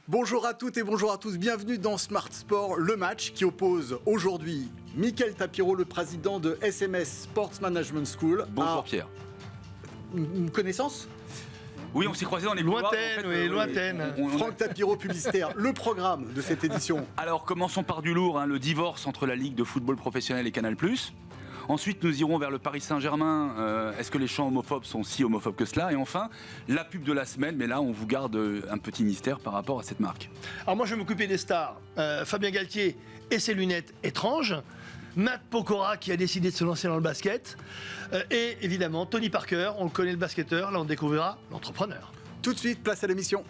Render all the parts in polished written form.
Bonjour à toutes et bonjour à tous, bienvenue dans Smart Sport, le match qui oppose aujourd'hui Mickaël Tapiro, le président de SMS Sports Management School. Bonjour Pierre. Une connaissance ? Oui, on s'est croisés dans les lointaines, couloirs, lointaines. Franck Tapiro, publicitaire, le programme de cette édition. Alors commençons par du lourd, le divorce entre la Ligue de football professionnel et Canal+. Ensuite, nous irons vers le Paris Saint-Germain. Est-ce que les chants homophobes sont si homophobes que cela ? Et enfin, la pub de la semaine. Mais là, on vous garde un petit mystère par rapport à cette marque. Alors moi, je vais m'occuper des stars. Fabien Galtier et ses lunettes étranges. Matt Pokora qui a décidé de se lancer dans le basket. Et évidemment, Tony Parker. On le connaît, le basketteur. Là, on découvrira l'entrepreneur. Tout de suite, place à l'émission.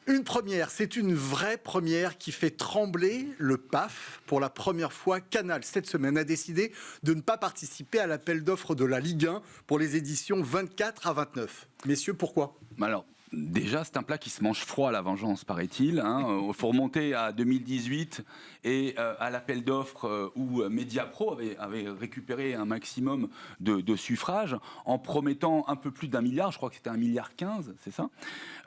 Une première, c'est une vraie première qui fait trembler le PAF. Pour la première fois, Canal, cette semaine, a décidé de ne pas participer à l'appel d'offres de la Ligue 1 pour les éditions 24 à 29. Messieurs, pourquoi ? Alors, déjà, c'est un plat qui se mange froid, la vengeance, paraît-il. Il faut remonter à 2018 et à l'appel d'offres où Mediapro avait récupéré un maximum de suffrages en promettant un peu plus d'1 milliard. Je crois que c'était 1,15 milliard, c'est ça ?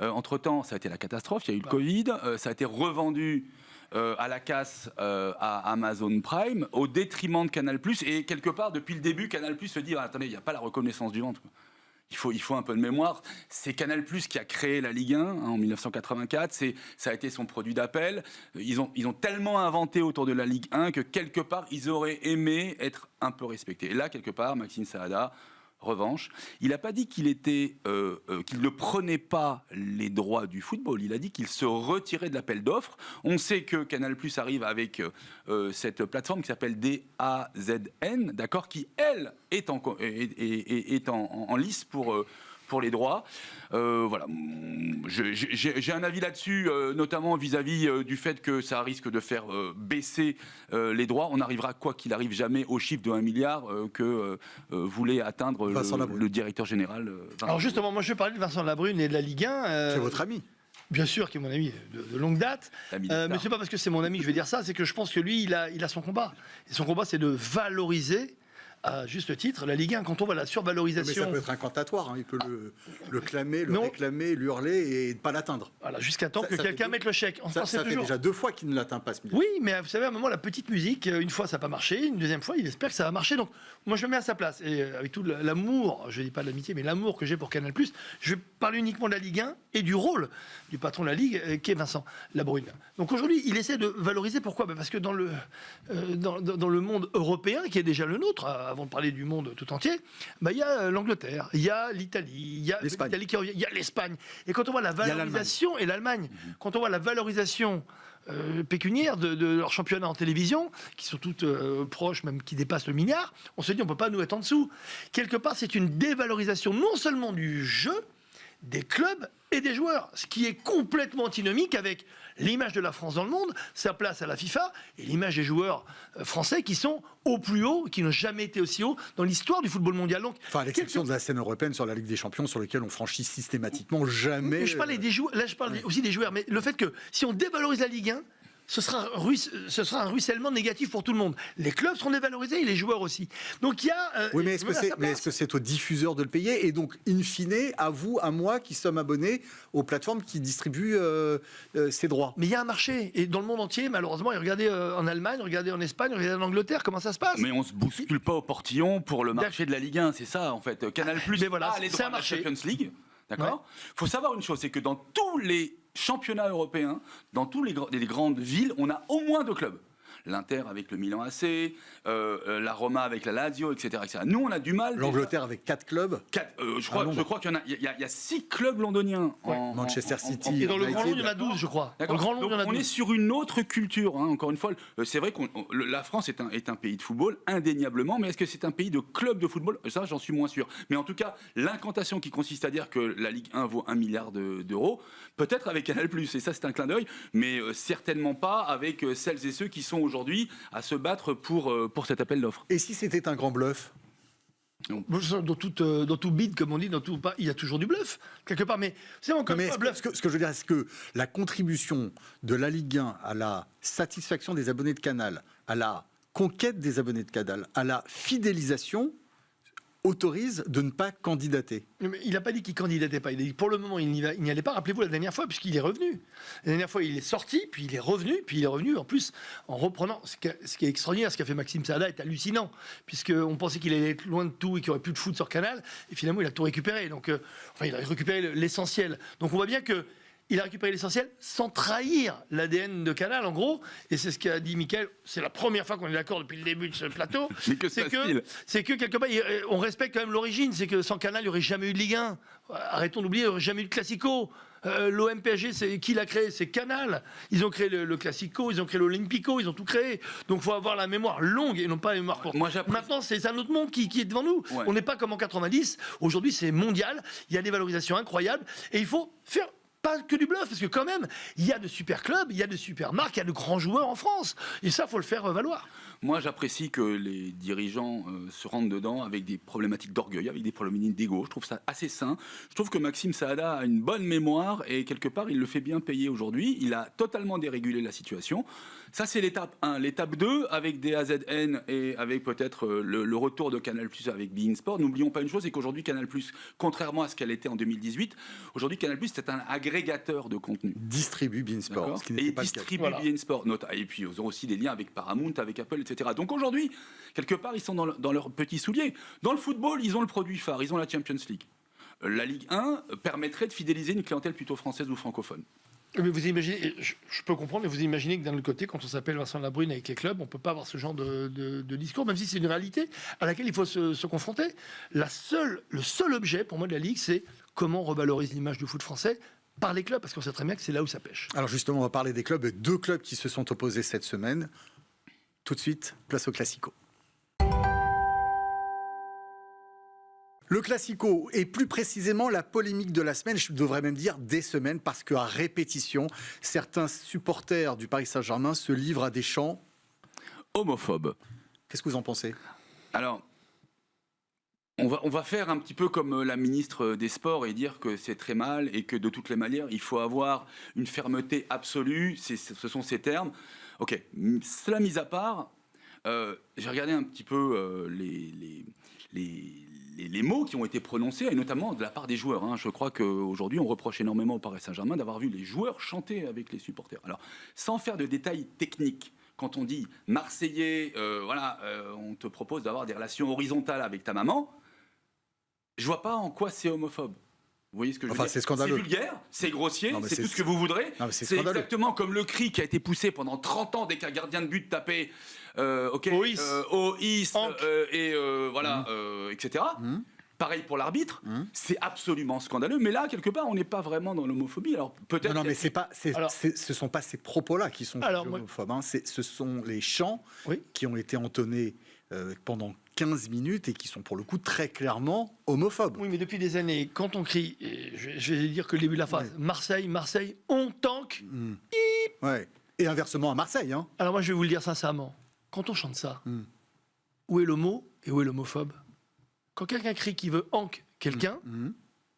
Entre-temps, ça a été la catastrophe. Il y a eu le Covid. Ça a été revendu à la casse à Amazon Prime au détriment de Canal+. Et quelque part, depuis le début, Canal+ se dit attendez, il n'y a pas la reconnaissance du ventre. Il faut un peu de mémoire. C'est Canal+ qui a créé la Ligue 1 en 1984. Ça a été son produit d'appel. Ils ont tellement inventé autour de la Ligue 1 que quelque part, ils auraient aimé être un peu respectés. Et là, quelque part, Maxime Saada, revanche, il n'a pas dit qu'il ne prenait pas les droits du football. Il a dit qu'il se retirait de l'appel d'offres. On sait que Canal+ arrive avec cette plateforme qui s'appelle DAZN, d'accord, qui elle est en lice pour les droits. Voilà. J'ai un avis là-dessus, notamment vis-à-vis du fait que ça risque de faire baisser les droits. On n'arrivera, quoi qu'il arrive, jamais au chiffre de 1 milliard que voulait atteindre le directeur général. Alors justement, moi je vais parler de Vincent Labrune et de la Ligue 1. C'est votre ami ? Bien sûr, qui est mon ami de longue date. Mais c'est pas parce que c'est mon ami que je vais dire ça, c'est que je pense que lui, il a son combat. Et son combat, c'est de valoriser à juste titre la Ligue 1. Quand on voit la survalorisation... Mais ça peut être incantatoire, il peut le clamer, le réclamer, l'hurler et ne pas l'atteindre. Voilà, jusqu'à temps que quelqu'un mette le chèque. Ça fait déjà 2 fois qu'il ne l'atteint pas, ce milliard. Oui, mais vous savez, à un moment, la petite musique, une fois ça n'a pas marché, une deuxième fois, il espère que ça va marcher. Donc moi, je me mets à sa place. Et avec tout l'amour, je ne dis pas de l'amitié, mais l'amour que j'ai pour Canal+, je vais parler uniquement de la Ligue 1 et du rôle du patron de la Ligue, qui est Vincent Labrune. Donc aujourd'hui, il essaie de valoriser. Pourquoi ? Parce que dans le monde européen, qui est déjà le nôtre, avant de parler du monde tout entier, il y a l'Angleterre, il y a l'Italie, il y a l'Italie qui revient, il y a l'Espagne. Et quand on voit la valorisation, et l'Allemagne, quand on voit la valorisation pécuniaire de leurs championnats en télévision, qui sont toutes proches, même qui dépassent le milliard, on se dit on ne peut pas nous être en dessous. Quelque part, c'est une dévalorisation non seulement du jeu, des clubs et des joueurs, ce qui est complètement antinomique avec l'image de la France dans le monde, sa place à la FIFA, et l'image des joueurs français qui sont au plus haut, qui n'ont jamais été aussi haut dans l'histoire du football mondial. Donc, à l'exception de la scène européenne sur la Ligue des Champions, sur laquelle on franchit systématiquement jamais... Mais je parlais des joueurs, là je parle aussi des joueurs, mais le fait que si on dévalorise la Ligue 1, ce sera un ruissellement négatif pour tout le monde. Les clubs seront dévalorisés et les joueurs aussi. Donc il y a... oui, mais est-ce que c'est au diffuseur de le payer ? Et donc, in fine, à vous, à moi, qui sommes abonnés aux plateformes qui distribuent ces droits. Mais il y a un marché. Et dans le monde entier, malheureusement, regardez en Allemagne, regardez en Espagne, regardez en Angleterre, comment ça se passe ? Mais on ne se bouscule pas au portillon pour le marché de la Ligue 1, c'est ça, en fait. Canal+, voilà, les droits de la Champions League, d'accord ? Il faut savoir une chose, c'est que dans tous les championnat européen, dans toutes les grandes villes, on a au moins 2 clubs. L'Inter avec le Milan AC, la Roma avec la Lazio, etc., etc. Nous, on a du mal. L'Angleterre avec 4 clubs. Je crois qu'il y a 6 clubs londoniens. Manchester City. Et dans le Grand Londres, il y en a 12, je crois. Dans le Grand Londres, il y en a 12. On est sur une autre culture, encore une fois. C'est vrai que la France est un pays de football, indéniablement, mais est-ce que c'est un pays de clubs de football ? Ça, j'en suis moins sûr. Mais en tout cas, l'incantation qui consiste à dire que la Ligue 1 vaut 1 milliard d'euros, peut-être avec Canal+, et ça, c'est un clin d'œil, mais certainement pas avec celles et ceux qui sont aujourd'hui à se battre pour cet appel d'offres. Et si c'était un grand bluff ? Dans tout bid, comme on dit, il y a toujours du bluff, quelque part. Mais c'est encore pas bluff. Ce que je veux dire, est-ce que la contribution de la Ligue 1 à la satisfaction des abonnés de Canal, à la conquête des abonnés de Canal, à la fidélisation, autorise de ne pas candidater? Mais il n'a pas dit qu'il ne candidatait pas. Il a dit pour le moment, il n'y allait pas. Rappelez-vous la dernière fois, puisqu'il est revenu. La dernière fois, il est sorti, puis il est revenu, en plus en reprenant. Ce qui est extraordinaire, ce qu'a fait Maxime Saada est hallucinant, puisqu'on pensait qu'il allait être loin de tout et qu'il n'y aurait plus de foot sur Canal. Et finalement, il a tout récupéré. Donc, il a récupéré l'essentiel. Donc, on voit bien que. Il a récupéré l'essentiel sans trahir l'ADN de Canal, en gros. Et c'est ce qu'a dit Mickaël. C'est la première fois qu'on est d'accord depuis le début de ce plateau. C'est que quelque part, on respecte quand même l'origine. C'est que sans Canal, il n'y aurait jamais eu de Ligue 1. Arrêtons d'oublier, il n'y aurait jamais eu de Classico. L'OM PSG, c'est qui l'a créé? C'est Canal. Ils ont créé le Classico, ils ont créé l'Olympico, ils ont tout créé. Donc il faut avoir la mémoire longue et non pas la mémoire courte. Maintenant, c'est un autre monde qui est devant nous. Ouais. On n'est pas comme en 90. Aujourd'hui, c'est mondial. Il y a des valorisations incroyables. Et il faut faire... pas que du bluff, parce que quand même, il y a de super clubs, il y a de super marques, il y a de grands joueurs en France. Et ça, il faut le faire valoir. Moi, j'apprécie que les dirigeants se rendent dedans avec des problématiques d'orgueil, avec des problématiques d'ego. Je trouve ça assez sain. Je trouve que Maxime Saada a une bonne mémoire et quelque part, il le fait bien payer aujourd'hui. Il a totalement dérégulé la situation. Ça, c'est l'étape 1. L'étape 2, avec des AZN et avec peut-être le retour de Canal+, avec beIN Sport. N'oublions pas une chose, c'est qu'aujourd'hui, Canal+, contrairement à ce qu'elle était en 2018, aujourd'hui, Canal+, c'est un agrégateur de contenu. Distribue beIN Sport. Et distribue beIN Sport. Et puis, ils ont aussi des liens avec Paramount, avec Apple, etc. Donc aujourd'hui, quelque part, ils sont dans leurs petits souliers. Dans le football, ils ont le produit phare, ils ont la Champions League. La Ligue 1 permettrait de fidéliser une clientèle plutôt française ou francophone. Mais vous imaginez, je peux comprendre, mais vous imaginez que d'un autre côté, quand on s'appelle Vincent Labrune avec les clubs, on ne peut pas avoir ce genre de discours, même si c'est une réalité à laquelle il faut se confronter. Le seul objet, pour moi, de la Ligue, c'est comment on revalorise l'image du foot français par les clubs, parce qu'on sait très bien que c'est là où ça pêche. Alors justement, on va parler des clubs, 2 clubs qui se sont opposés cette semaine. Tout de suite, place au Classico. Le Classico, et plus précisément la polémique de la semaine, je devrais même dire des semaines, parce qu'à répétition, certains supporters du Paris Saint-Germain se livrent à des chants homophobes. Qu'est-ce que vous en pensez? Alors, on va faire un petit peu comme la ministre des Sports et dire que c'est très mal et que de toutes les manières, il faut avoir une fermeté absolue, ce sont ces termes. Ok, cela mis à part, j'ai regardé un petit peu les mots qui ont été prononcés, et notamment de la part des joueurs. Je crois qu'aujourd'hui, on reproche énormément au Paris Saint-Germain d'avoir vu les joueurs chanter avec les supporters. Alors, sans faire de détails techniques, quand on dit Marseillais, on te propose d'avoir des relations horizontales avec ta maman, je vois pas en quoi c'est homophobe. Vous voyez ce que je veux dire? C'est scandaleux. C'est vulgair, c'est grossier, c'est tout ce que vous voudrez. C'est exactement comme le cri qui a été poussé pendant 30 ans dès qu'un gardien de but tapait OIS, etc. Pareil pour l'arbitre, c'est absolument scandaleux. Mais là, quelque part, on n'est pas vraiment dans l'homophobie. Alors peut-être. Non, mais ce sont pas ces propos-là qui sont homophobes. Ce sont les chants qui ont été entonnés pendant 15 minutes et qui sont pour le coup très clairement homophobes. Oui, mais depuis des années, quand on crie, je vais dire que le début de la phrase, Marseille, on tank, ouais. Et inversement à Marseille. Alors moi, je vais vous le dire sincèrement, quand on chante ça, où est l'homo et où est l'homophobe? Quand quelqu'un crie qu'il veut hank quelqu'un,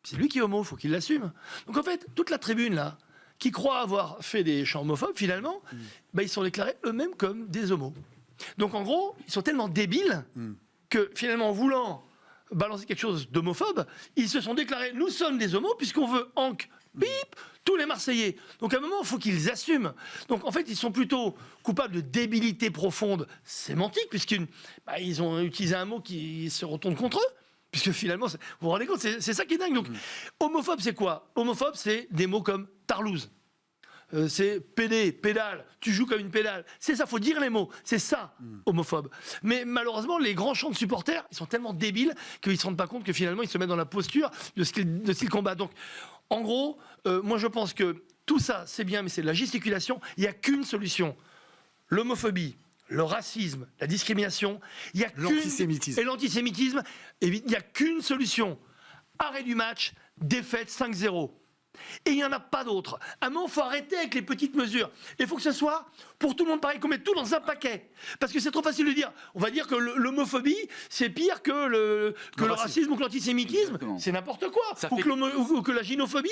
c'est lui qui est homo, il faut qu'il l'assume. Donc en fait, toute la tribune là, qui croit avoir fait des chants homophobes, finalement, ils sont déclarés eux-mêmes comme des homos. Donc en gros, ils sont tellement débiles que finalement, en voulant balancer quelque chose d'homophobe, ils se sont déclarés, nous sommes des homos, puisqu'on veut hank, bip, tous les Marseillais. Donc à un moment, il faut qu'ils assument. Donc en fait, ils sont plutôt coupables de débilité profonde sémantique, puisqu'ils ont utilisé un mot qui se retourne contre eux. Puisque finalement, vous vous rendez compte, c'est ça qui est dingue. Donc, homophobe, c'est quoi? Homophobe, c'est des mots comme tarlouse. C'est pédé, pédale, tu joues comme une pédale. C'est ça, faut dire les mots. C'est ça, homophobe. Mais malheureusement, les grands chants de supporters, ils sont tellement débiles qu'ils ne se rendent pas compte que finalement, ils se mettent dans la posture de ce qu'ils combattent. Donc, en gros, moi je pense que tout ça, c'est bien, mais c'est de la gesticulation. Il n'y a qu'une solution. L'homophobie, le racisme, la discrimination, il y a l'antisémitisme. Et l'antisémitisme, il n'y a qu'une solution. Arrêt du match, défaite 5-0. Et il n'y en a pas d'autres. À un moment, il faut arrêter avec les petites mesures. Il faut que ce soit pour tout le monde pareil, qu'on mette tout dans un paquet. Parce que c'est trop facile de dire. On va dire que l'homophobie, c'est pire que le racisme ou que l'antisémitisme. Exactement. C'est n'importe quoi. Ou que la gynophobie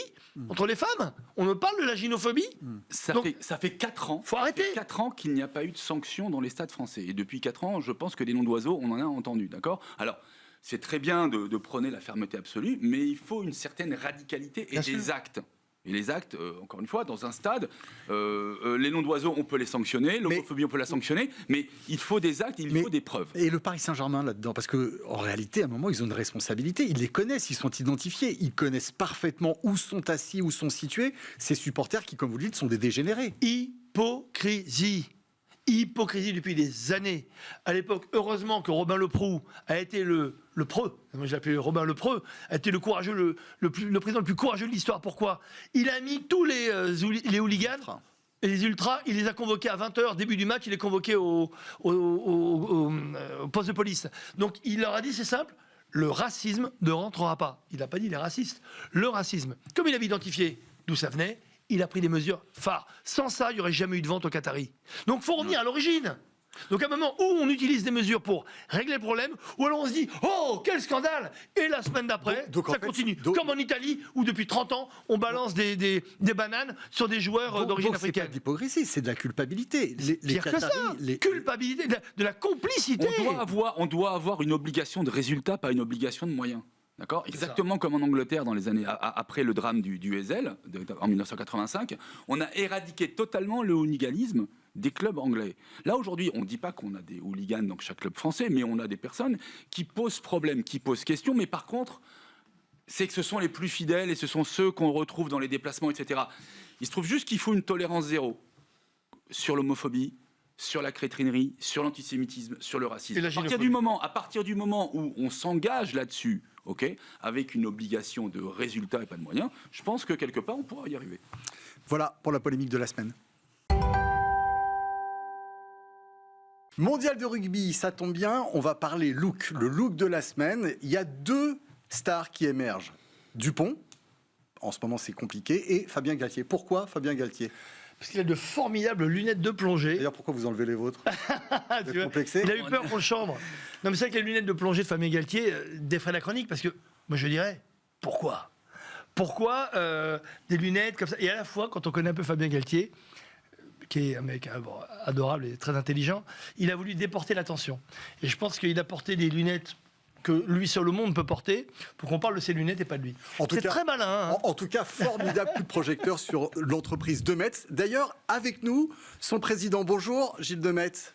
entre les femmes. On me parle de la gynophobie. Ça fait 4 ans. Faut arrêter. 4 ans qu'il n'y a pas eu de sanctions dans les stades français. Et depuis 4 ans, je pense que des noms d'oiseaux, on en a entendu. D'accord ? Alors, c'est très bien de prôner la fermeté absolue, mais il faut une certaine radicalité et des actes. Et les actes, encore une fois, dans un stade, les noms d'oiseaux, on peut les sanctionner, l'homophobie, on peut la sanctionner, mais il faut des actes, il faut des preuves. Et le Paris Saint-Germain là-dedans, parce qu'en réalité, à un moment, ils ont une responsabilité, ils les connaissent, ils sont identifiés, ils connaissent parfaitement où sont assis, où sont situés ces supporters qui, comme vous le dites, sont des dégénérés. Hypocrisie depuis des années. À l'époque, heureusement que Robin Leproux a été le preux, moi je l'appelais Robin Lepreux, a été le président le plus courageux de l'histoire. Pourquoi ? Il a mis tous les hooligans et les ultras, il les a convoqués à 20h, début du match, il les convoqués au poste de police. Donc il leur a dit, c'est simple, le racisme ne rentrera pas. Il n'a pas dit les racistes. Le racisme, comme il avait identifié d'où ça venait, il a pris des mesures phares. Sans ça, il n'y aurait jamais eu de vente aux Qataris. Donc il faut revenir à l'origine. Donc à un moment où on utilise des mesures pour régler le problème, ou alors on se dit « Oh, quel scandale !» Et la semaine d'après, ça continue. Comme en Italie, où depuis 30 ans, on balance des bananes sur des joueurs d'origine africaine. C'est pas de l'hypocrisie, c'est de la culpabilité. Pire que ça, culpabilité, de la complicité. On doit avoir une obligation de résultat, pas une obligation de moyens. D'accord ? Exactement comme en Angleterre dans les années après le drame du Heysel en 1985, on a éradiqué totalement le hooliganisme des clubs anglais. Là aujourd'hui, on ne dit pas qu'on a des hooligans dans chaque club français, mais on a des personnes qui posent problème, qui posent question, mais par contre, c'est que ce sont les plus fidèles et ce sont ceux qu'on retrouve dans les déplacements, etc. Il se trouve juste qu'il faut une tolérance zéro sur l'homophobie, sur la crétinerie, sur l'antisémitisme, sur le racisme. À partir du moment où on s'engage là-dessus, avec une obligation de résultat et pas de moyens, je pense que quelque part on pourra y arriver. Voilà pour la polémique de la semaine. Mondial de rugby, ça tombe bien, on va parler look, le look de la semaine. Il y a 2 stars qui émergent. Dupont, en ce moment c'est compliqué, et Fabien Galtier. Pourquoi Fabien Galtier ? Parce qu'il a de formidables lunettes de plongée. D'ailleurs, pourquoi vous enlevez les vôtres ? Vous êtes complexé ? Il a eu peur pour le chambre. Non, mais c'est vrai que les lunettes de plongée de Fabien Galtier défraient la chronique, parce que, moi je dirais, pourquoi ? Pourquoi des lunettes comme ça ? Et à la fois, quand on connaît un peu Fabien Galtier, qui est un mec adorable et très intelligent, il a voulu déporter l'attention. Et je pense qu'il a porté des lunettes que lui seul au monde peut porter pour qu'on parle de ses lunettes et pas de lui. C'est très malin. En tout cas, formidable coup de projecteur sur l'entreprise Demetz. D'ailleurs, avec nous, son président. Bonjour, Gilles Demetz.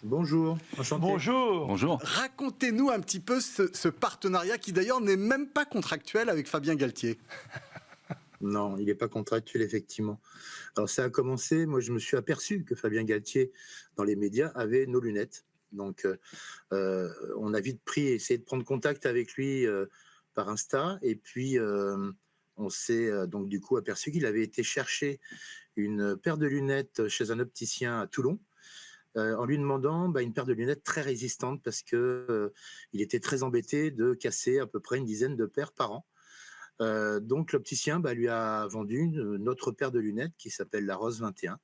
Bonjour, enchanté. Bonjour. Racontez-nous un petit peu ce partenariat qui d'ailleurs n'est même pas contractuel avec Fabien Galtier. Non, il n'est pas contractuel, effectivement. Alors ça a commencé, moi je me suis aperçu que Fabien Galtier, dans les médias, avait nos lunettes. Donc on a vite essayé de prendre contact avec lui par Insta, et puis on s'est donc du coup aperçu qu'il avait été chercher une paire de lunettes chez un opticien à Toulon, en lui demandant une paire de lunettes très résistantes, parce que il était très embêté de casser à peu près une dizaine de paires par an. Donc l'opticien lui a vendu une autre paire de lunettes qui s'appelle la Rose 21.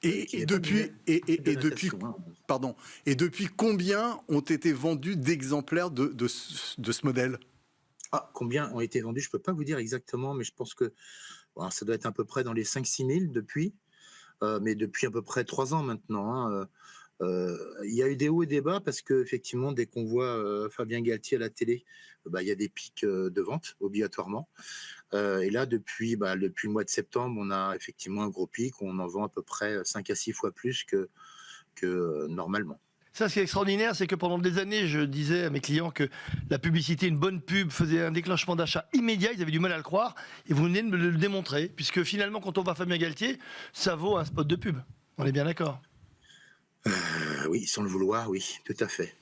Et depuis combien ont été vendus d'exemplaires de ce modèle ? Combien ont été vendus, je ne peux pas vous dire exactement, mais je pense que ça doit être à peu près dans les 5-6 000 depuis, mais depuis à peu près 3 ans maintenant. Il y a eu des hauts et des bas, parce qu'effectivement, dès qu'on voit Fabien Galtier à la télé, il y a des pics de vente, obligatoirement. Et là, depuis le mois de septembre, on a effectivement un gros pic, on en vend à peu près 5 à 6 fois plus que normalement. Ça, ce qui est extraordinaire, c'est que pendant des années, je disais à mes clients que la publicité, une bonne pub, faisait un déclenchement d'achat immédiat. Ils avaient du mal à le croire. Et vous venez de me le démontrer. Puisque finalement, quand on voit Fabien Galtier, ça vaut un spot de pub. On est bien d'accord ? Oui, sans le vouloir, oui, tout à fait.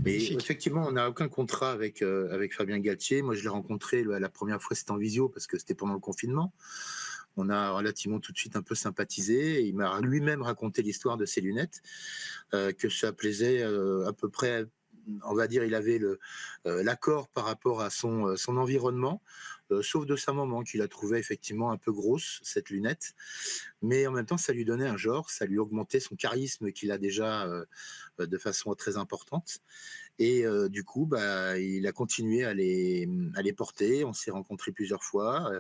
Mais effectivement, on n'a aucun contrat avec Fabien Galtier. Moi, je l'ai rencontré la première fois, c'était en visio, parce que c'était pendant le confinement. On a relativement tout de suite un peu sympathisé. Il m'a lui-même raconté l'histoire de ses lunettes, que ça plaisait à peu près, on va dire, il avait l'accord par rapport à son environnement. sauf de sa maman, qui la trouvait effectivement un peu grosse, cette lunette. Mais en même temps, ça lui donnait un genre, ça lui augmentait son charisme qu'il a déjà de façon très importante. Et du coup, il a continué à les porter. On s'est rencontrés plusieurs fois.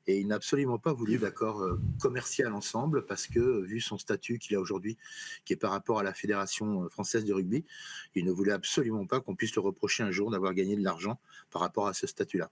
Et il n'a absolument pas voulu d'accord commercial ensemble parce que, vu son statut qu'il a aujourd'hui, qui est par rapport à la Fédération française de rugby, il ne voulait absolument pas qu'on puisse le reprocher un jour d'avoir gagné de l'argent par rapport à ce statut-là.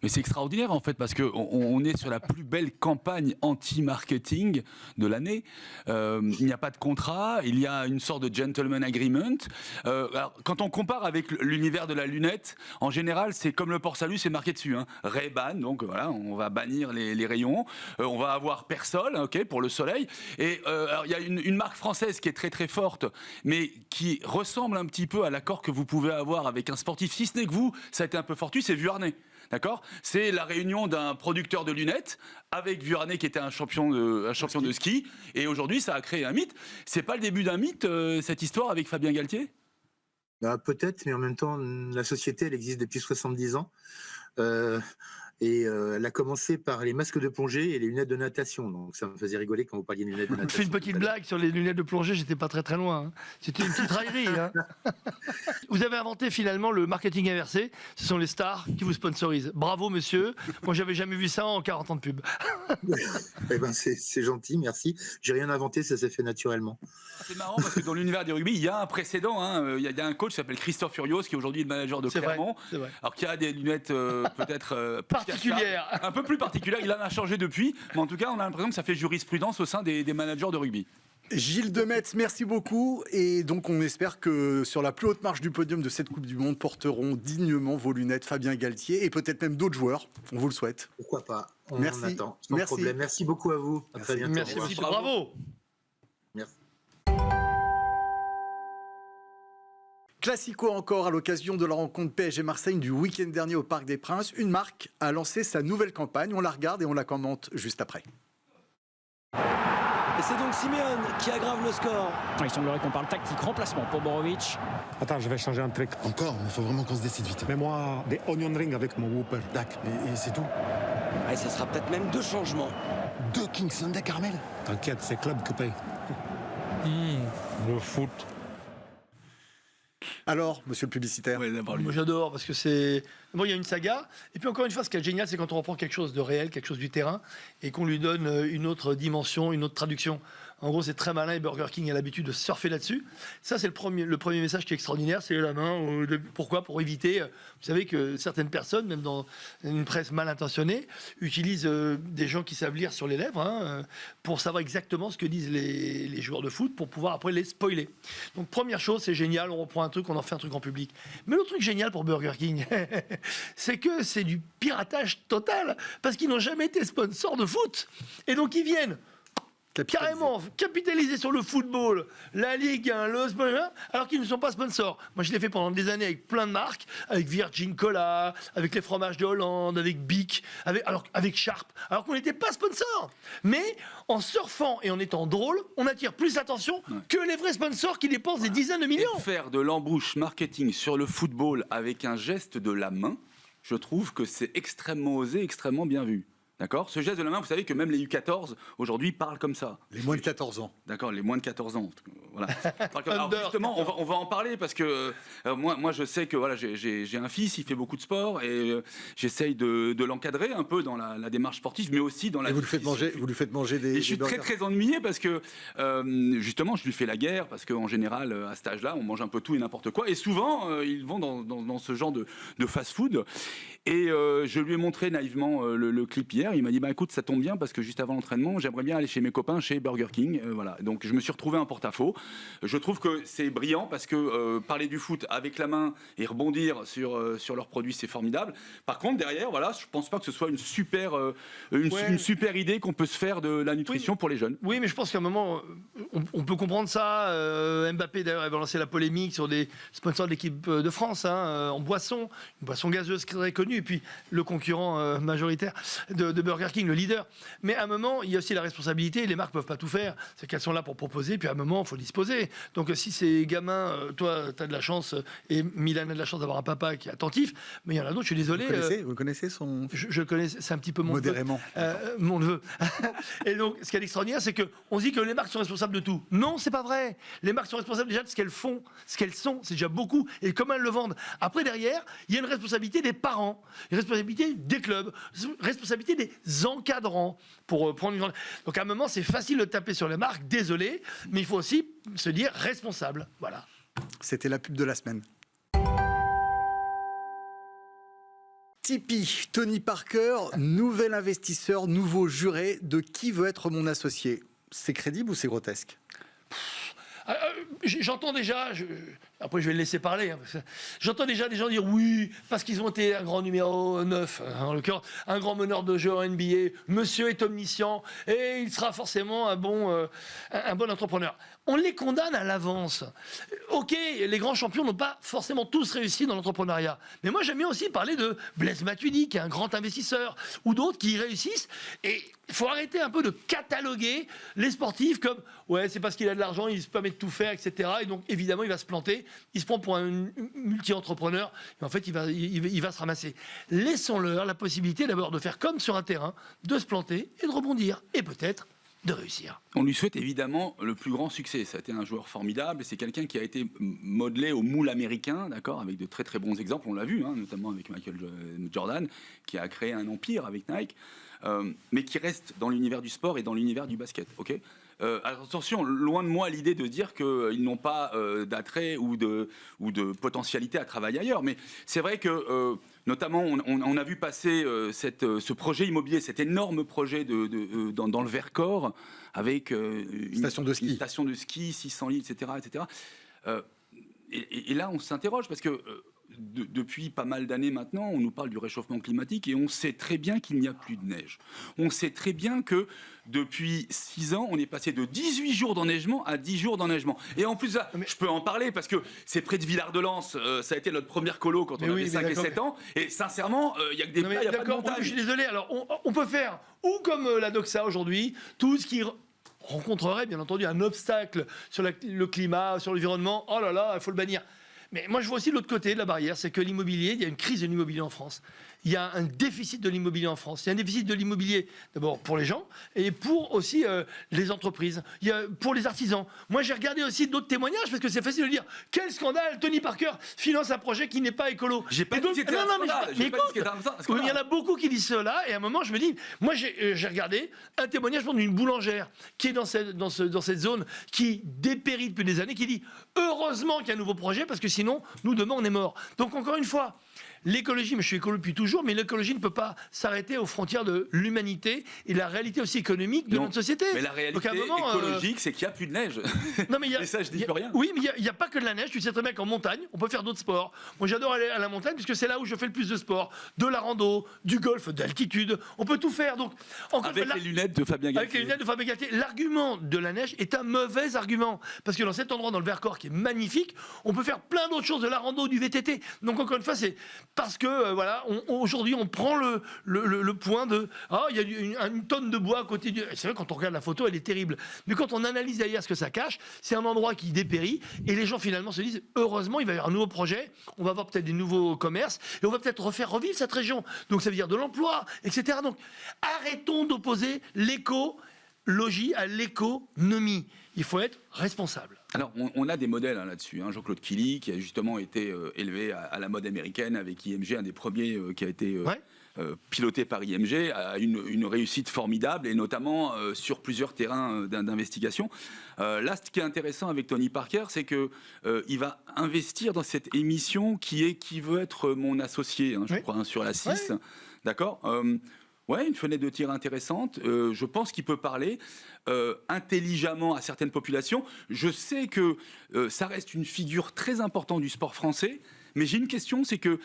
Mais c'est extraordinaire en fait parce qu'on est sur la plus belle campagne anti-marketing de l'année. Il n'y a pas de contrat, il y a une sorte de gentleman agreement. Alors, quand on compare avec l'univers de la lunette, en général c'est comme le port-salut, c'est marqué dessus. Ray-Ban, donc voilà, on va bannir les rayons. On va avoir Persol, ok, pour le soleil. Et alors, il y a une marque française qui est très très forte, mais qui ressemble un petit peu à l'accord que vous pouvez avoir avec un sportif, si ce n'est que vous, ça a été un peu fortuit, c'est Vuarnet. D'accord ? C'est la réunion d'un producteur de lunettes avec Vuarnet qui était un champion de ski. Et aujourd'hui, ça a créé un mythe. C'est pas le début d'un mythe, cette histoire avec Fabien Galtier ? Peut-être, mais en même temps, la société, elle existe depuis 70 ans. Elle a commencé par les masques de plongée et les lunettes de natation. Donc ça me faisait rigoler quand vous parliez de lunettes de natation. Je fais une petite blague sur les lunettes de plongée, j'étais pas très loin. C'était une petite raillerie. Vous avez inventé finalement le marketing inversé. Ce sont les stars qui vous sponsorisent. Bravo monsieur. Moi j'avais jamais vu ça en 40 ans de pub. C'est gentil, merci. J'ai rien inventé, ça s'est fait naturellement. C'est marrant parce que dans l'univers du rugby, il y a un précédent. Il y a un coach qui s'appelle Christophe Furios qui est aujourd'hui le manager de Clermont. C'est vrai. Alors qui a des lunettes peut-être particulières. Un peu plus particulières. Il en a changé depuis. Mais en tout cas, on a l'impression que ça fait jurisprudence au sein des managers de rugby. Gilles Demetz, merci beaucoup. Et donc, on espère que sur la plus haute marche du podium de cette Coupe du Monde porteront dignement vos lunettes Fabien Galtier et peut-être même d'autres joueurs. On vous le souhaite. Pourquoi pas ? On Merci. attend. Sans problème. Merci beaucoup à vous. À très bientôt. Merci. Bravo. Merci. Classico encore à l'occasion de la rencontre PSG Marseille du week-end dernier au Parc des Princes. Une marque a lancé sa nouvelle campagne. On la regarde et on la commente juste après. Et c'est donc Simeone qui aggrave le score. Il semblerait qu'on parle tactique, remplacement pour Borovic. Attends, je vais changer un truc. Encore, mais il faut vraiment qu'on se décide vite. Mets-moi des onion rings avec mon Whooper. Dac, et c'est tout. Et ça sera peut-être même 2 changements. 2 King Sunday Carmel. T'inquiète, c'est club que paye. Le foot. Alors, monsieur le publicitaire. Moi j'adore parce que c'est... Bon, il y a une saga. Et puis encore une fois, ce qui est génial, c'est quand on reprend quelque chose de réel, quelque chose du terrain, et qu'on lui donne une autre dimension, une autre traduction. En gros, c'est très malin et Burger King a l'habitude de surfer là-dessus. Ça, c'est le premier message qui est extraordinaire, c'est la main. Pourquoi ? Pour éviter... vous savez que certaines personnes, même dans une presse mal intentionnée, utilisent des gens qui savent lire sur les lèvres pour savoir exactement ce que disent les joueurs de foot pour pouvoir après les spoiler. Donc première chose, c'est génial, on reprend un truc, on en fait un truc en public. Mais l'autre truc génial pour Burger King, c'est que c'est du piratage total, parce qu'ils n'ont jamais été sponsors de foot. Et donc ils viennent carrément capitaliser sur le football, la Ligue 1, le sponsor, alors qu'ils ne sont pas sponsors. Moi, je l'ai fait pendant des années avec plein de marques, avec Virgin Cola, avec les fromages de Hollande, avec Bic, avec Sharp, alors qu'on n'était pas sponsors. Mais en surfant et en étant drôle, on attire plus l'attention que les vrais sponsors qui dépensent des dizaines de millions. Et faire de l'embouche marketing sur le football avec un geste de la main, je trouve que c'est extrêmement osé, extrêmement bien vu. D'accord ? Ce geste de la main, vous savez que même les U14 aujourd'hui parlent comme ça. Les moins de 14 ans. D'accord, les moins de 14 ans. Voilà. Alors justement, on va en parler parce que moi je sais que voilà, j'ai un fils, il fait beaucoup de sport et j'essaye de l'encadrer un peu dans la démarche sportive, mais aussi dans la. Et vous lui faites manger des. Et je suis très ennuyé parce que justement, je lui fais la guerre parce qu'en général, à cet âge-là, on mange un peu tout et n'importe quoi. Et souvent, ils vont dans ce genre de fast-food. Et je lui ai montré naïvement le clip hier. Il m'a dit écoute, ça tombe bien parce que juste avant l'entraînement, j'aimerais bien aller chez mes copains chez Burger King. Voilà. Donc je me suis retrouvé un porte-à-faux. Je trouve que c'est brillant parce que parler du foot avec la main et rebondir sur leurs produits, c'est formidable. Par contre, derrière, voilà, je pense pas que ce soit une super idée qu'on peut se faire de la nutrition pour les jeunes. Oui, mais je pense qu'à un moment, on peut comprendre ça. Mbappé d'ailleurs avait lancé la polémique sur des sponsors de l'équipe de France en boisson, une boisson gazeuse très connue, et puis le concurrent majoritaire de de Burger King, le leader. Mais à un moment, il y a aussi la responsabilité. Les marques ne peuvent pas tout faire. C'est qu'elles sont là pour proposer, puis à un moment, il faut disposer. Donc si ces gamins, toi, tu as de la chance, et Milan a de la chance d'avoir un papa qui est attentif, mais il y en a d'autres, je suis désolé. Vous connaissez son... Je le connais, c'est un petit peu mon modérément. Mon neveu. Et donc, ce qui est extraordinaire, c'est qu'on se dit que les marques sont responsables de tout. Non, c'est pas vrai. Les marques sont responsables déjà de ce qu'elles font, ce qu'elles sont. C'est déjà beaucoup. Et comment elles le vendent. Après, derrière, il y a une responsabilité des parents, une responsabilité des clubs, une responsabilité des encadrants pour prendre une grande... Donc, à un moment, c'est facile de taper sur les marques, désolé, mais il faut aussi se dire responsable. Voilà. C'était la pub de la semaine. Tipeee, Tony Parker, nouvel investisseur, nouveau juré. De qui veut être mon associé? C'est crédible ou c'est grotesque? J'entends déjà, après je vais le laisser parler, j'entends déjà des gens dire oui, parce qu'ils ont été un grand numéro 9, en l'occurrence, un grand meneur de jeu en NBA, monsieur est omniscient, et il sera forcément un bon entrepreneur. On les condamne à l'avance. Ok, les grands champions n'ont pas forcément tous réussi dans l'entrepreneuriat, mais moi j'aime bien aussi parler de Blaise Matuidi, qui est un grand investisseur, ou d'autres qui réussissent, et il faut arrêter un peu de cataloguer les sportifs comme ouais, c'est parce qu'il a de l'argent, il se permet de tout faire, etc. Et donc évidemment, il va se planter. Il se prend pour un multi-entrepreneur. Et en fait, il va se ramasser. Laissons-leur la possibilité d'abord de faire comme sur un terrain, de se planter et de rebondir. Et peut-être de réussir. On lui souhaite évidemment le plus grand succès. Ça a été un joueur formidable. C'est quelqu'un qui a été modelé au moule américain, d'accord, avec de très très bons exemples. On l'a vu, hein, notamment avec Michael Jordan, qui a créé un empire avec Nike, mais qui reste dans l'univers du sport et dans l'univers du basket. Ok. Attention, loin de moi l'idée de dire qu'ils n'ont pas d'attrait ou de potentialité à travailler ailleurs. Mais c'est vrai que, notamment, on a vu passer ce projet immobilier, cet énorme projet dans le Vercors, avec une station de ski, 600 lits, etc. etc. Et là, on s'interroge parce que depuis pas mal d'années maintenant, on nous parle du réchauffement climatique et on sait très bien qu'il n'y a plus de neige. On sait très bien que depuis 6 ans, on est passé de 18 jours d'enneigement à 10 jours d'enneigement. Et en plus, là, je peux en parler parce que c'est près de Villard-de-Lans. Ça a été notre première colo quand on avait 5 et 7 ans. Et sincèrement, il n'y a que des plats, il n'y a pas de montagne. Je suis désolé. Alors, on peut faire, ou comme la Doxa aujourd'hui, tout ce qui rencontrerait, bien entendu, un obstacle sur le climat, sur l'environnement. Oh là là, il faut le bannir. Mais moi, je vois aussi l'autre côté de la barrière, c'est que l'immobilier, il y a une crise de l'immobilier en France. Il y a un déficit de l'immobilier en France. Il y a un déficit de l'immobilier, d'abord pour les gens, et pour aussi les entreprises, pour les artisans. Moi, j'ai regardé aussi d'autres témoignages, parce que c'est facile de dire, quel scandale, Tony Parker finance un projet qui n'est pas écolo. J'ai pas dit que c'était un scandale. Mais écoute, il y en a beaucoup qui disent cela, et à un moment, je me dis, moi, j'ai regardé un témoignage d'une boulangère qui est dans cette zone, qui dépérit depuis des années, qui dit, heureusement qu'il y a un nouveau projet, parce que sinon, nous, demain, on est mort. Donc, encore une fois, l'écologie, mais je suis écolo depuis toujours, mais l'écologie ne peut pas s'arrêter aux frontières de l'humanité et la réalité aussi économique de notre société. Mais la réalité écologique, c'est qu'il n'y a plus de neige. Non, mais et ça, je dis plus rien. Oui, mais il n'y a pas que de la neige. Tu sais très bien qu'en montagne, on peut faire d'autres sports. Moi, j'adore aller à la montagne puisque c'est là où je fais le plus de sport. De la rando, du golf, d'altitude. On peut tout faire. Donc, avec les lunettes de Fabien Galtier. Avec les lunettes de Fabien Galtier. L'argument de la neige est un mauvais argument. Parce que dans cet endroit, dans le Vercors, qui est magnifique, on peut faire plein d'autres choses, de la rando, du VTT. Donc, encore une fois, c'est parce que, voilà, aujourd'hui, on prend le point de il y a une tonne de bois à côté du. C'est vrai, quand on regarde la photo, elle est terrible. Mais quand on analyse derrière ce que ça cache, c'est un endroit qui dépérit. Et les gens, finalement, se disent heureusement, il va y avoir un nouveau projet. On va avoir peut-être des nouveaux commerces. Et on va peut-être refaire revivre cette région. Donc, ça veut dire de l'emploi, etc. Donc, arrêtons d'opposer l'écologie à l'économie. Il faut être responsable. Alors, on a des modèles là-dessus. Jean-Claude Killy, qui a justement été élevé à la mode américaine avec IMG, un des premiers qui a été piloté par IMG, a une réussite formidable, et notamment sur plusieurs terrains d'investigation. Là, ce qui est intéressant avec Tony Parker, c'est qu'il va investir dans cette émission qui veut être mon associé, je crois, sur la 6. Ouais. D'accord. Ouais, une fenêtre de tir intéressante. Je pense qu'il peut parler intelligemment à certaines populations. Je sais que ça reste une figure très importante du sport français, Mais j'ai une question, c'est que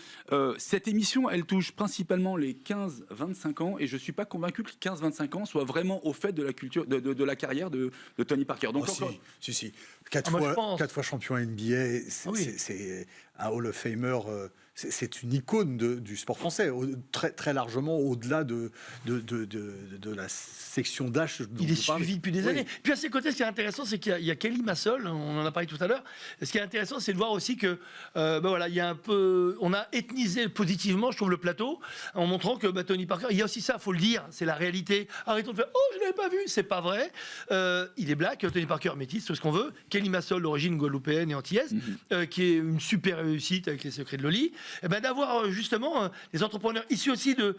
cette émission, elle touche principalement les 15-25 ans, et je ne suis pas convaincu que les 15-25 ans soient vraiment au fait de la culture, de la carrière de Tony Parker. Donc, si. moi, je pense. 4 fois champion NBA, c'est un Hall of Famer. C'est une icône du sport français, très, très largement au-delà de la section d'âge. Il est suivi depuis des années. Puis à ses côtés, ce qui est intéressant, c'est qu'il y a Kelly Massol, on en a parlé tout à l'heure. Ce qui est intéressant, c'est de voir aussi que, il y a un peu, on a ethnisé positivement, je trouve, le plateau, en montrant que Tony Parker, il y a aussi ça, faut le dire, c'est la réalité. Arrêtons de faire, oh, je l'avais pas vu, c'est pas vrai. Il est black, Tony Parker métis, tout ce qu'on veut. Kelly Massol, d'origine guadeloupéenne et antillaise, qui est une super réussite avec Les Secrets de Loli. D'avoir justement des entrepreneurs issus aussi de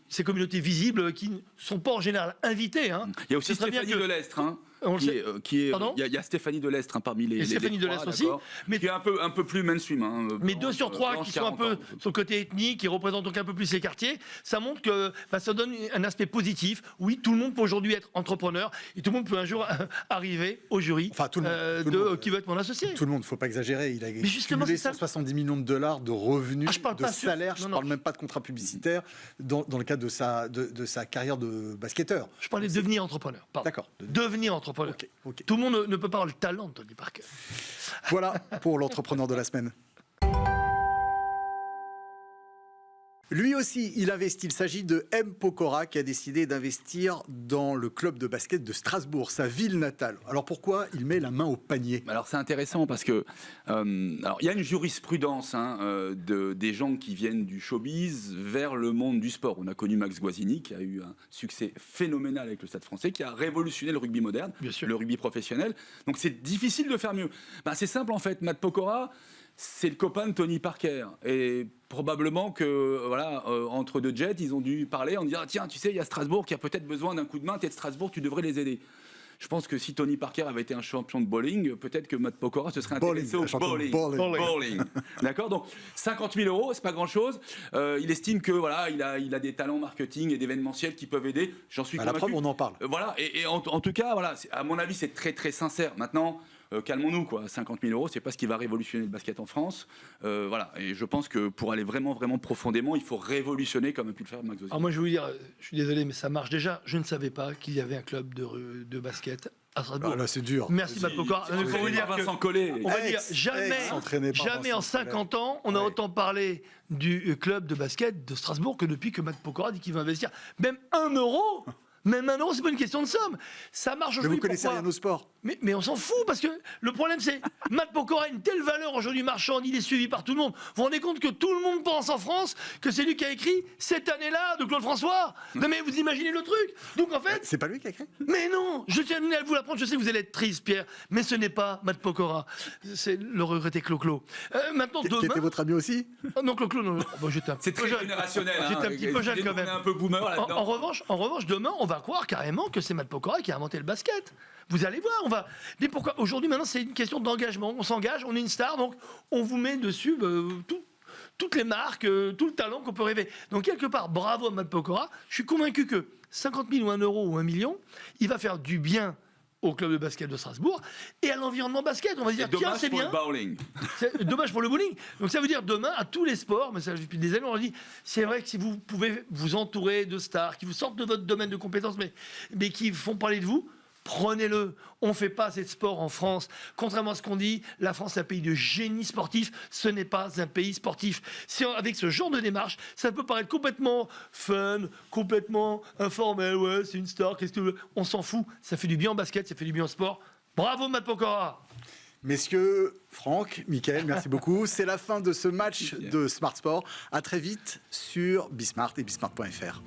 ces communautés visibles qui ne sont pas en général invités. Il y a aussi Stéphanie Delestre. Il y a Stéphanie Delestre parmi les Stéphanie Delestre aussi, mais qui est un peu plus mainstream. Mais 2 sur 3 qui sont un peu sur le côté ethnique, qui représentent donc un peu plus les quartiers, ça montre que ça donne un aspect positif. Oui, tout le monde peut aujourd'hui être entrepreneur et tout le monde peut un jour arriver au jury qui veut être mon associé. Tout le monde, il ne faut pas exagérer. Il a cumulé 170 millions de dollars de revenus, de salaires. Je ne parle même pas de contrat publicitaire dans le cadre de sa carrière de basketteur. Je parlais de devenir entrepreneur. D'accord. Devenir entrepreneur. Okay. Tout le monde ne peut pas avoir le talent de Tony Parker. Voilà pour l'entrepreneur de la semaine. Lui aussi, il investit. Il s'agit de M. Pokora qui a décidé d'investir dans le club de basket de Strasbourg, sa ville natale. Alors pourquoi il met la main au panier ? Alors c'est intéressant parce que il y a une jurisprudence des gens qui viennent du showbiz vers le monde du sport. On a connu Max Guazzini qui a eu un succès phénoménal avec le Stade Français, qui a révolutionné le rugby moderne, le rugby professionnel. Donc c'est difficile de faire mieux. C'est simple en fait. Matt Pokora, c'est le copain de Tony Parker. Et probablement que, entre deux jets, ils ont dû parler en disant « Tiens, tu sais, il y a Strasbourg qui a peut-être besoin d'un coup de main, t'es de Strasbourg, tu devrais les aider. » Je pense que si Tony Parker avait été un champion de bowling, peut-être que Matt Pokora se serait intéressé au bowling. D'accord ? Donc 50 000 €, c'est pas grand-chose. Il estime que il a des talents marketing et d'événementiel qui peuvent aider. J'en suis convaincu. La preuve, on en parle. Et en tout cas, à mon avis, c'est très très sincère. Maintenant, calmons-nous, 50 000 €, c'est pas ce qui va révolutionner le basket en France. Et je pense que pour aller vraiment, vraiment profondément, il faut révolutionner comme a pu le faire Max Guazzini. Alors moi, je vais vous dire, je suis désolé, mais ça marche déjà. Je ne savais pas qu'il y avait un club de basket à Strasbourg. Là, c'est dur. Merci, Matt Pokora. Il faut vous dire on va dire, jamais en 50 ans, on a autant parlé du club de basket de Strasbourg que depuis que Matt Pokora dit qu'il va investir. Même 1 €. Même 1 €, c'est pas une question de somme. Ça marche aujourd'hui. Mais vous connaissez rien au sport. Mais on s'en fout, parce que le problème, c'est Matt Pokora a une telle valeur aujourd'hui marchande, il est suivi par tout le monde. Vous vous rendez compte que tout le monde pense en France que c'est lui qui a écrit Cette année-là de Claude François. Non mais vous imaginez le truc. Donc en fait... C'est pas lui qui a écrit ? Mais non, je tiens à vous l'apprendre, je sais que vous allez être triste, Pierre, mais ce n'est pas Matt Pokora. C'est le regretté Clo-Clo. Maintenant, demain... Qui était votre ami aussi ? Non, Clo-Clo, non. C'est très générationnel. J'étais un petit peu jeune quand même. Un peu boomer là-dedans. En revanche, demain, on va croire carrément que c'est Matt Pokora qui a inventé le basket. Vous allez voir, Mais pourquoi aujourd'hui, maintenant, c'est une question d'engagement. On s'engage, on est une star, donc on vous met dessus toutes les marques, tout le talent qu'on peut rêver. Donc quelque part, bravo à Matt Pokora. Je suis convaincu que 50 000 ou 1 € ou 1 million, il va faire du bien au club de basket de Strasbourg et à l'environnement basket. On va se dire, tiens, c'est bien. C'est dommage pour le bowling. Donc ça veut dire demain, à tous les sports, mais ça depuis des années, on dit, c'est vrai que si vous pouvez vous entourer de stars qui vous sortent de votre domaine de compétences, mais qui font parler de vous, prenez-le. On ne fait pas assez de sport en France. Contrairement à ce qu'on dit, la France est un pays de génie sportif. Ce n'est pas un pays sportif. Avec ce genre de démarche, ça peut paraître complètement fun, complètement informel. Ouais, c'est une star, qu'est-ce que tu veux ? On s'en fout. Ça fait du bien en basket, ça fait du bien en sport. Bravo, Matt Pokora. Messieurs, Franck, Mickaël, merci beaucoup. C'est la fin de ce match de Smart Sport. À très vite sur Bismart et bismart.fr.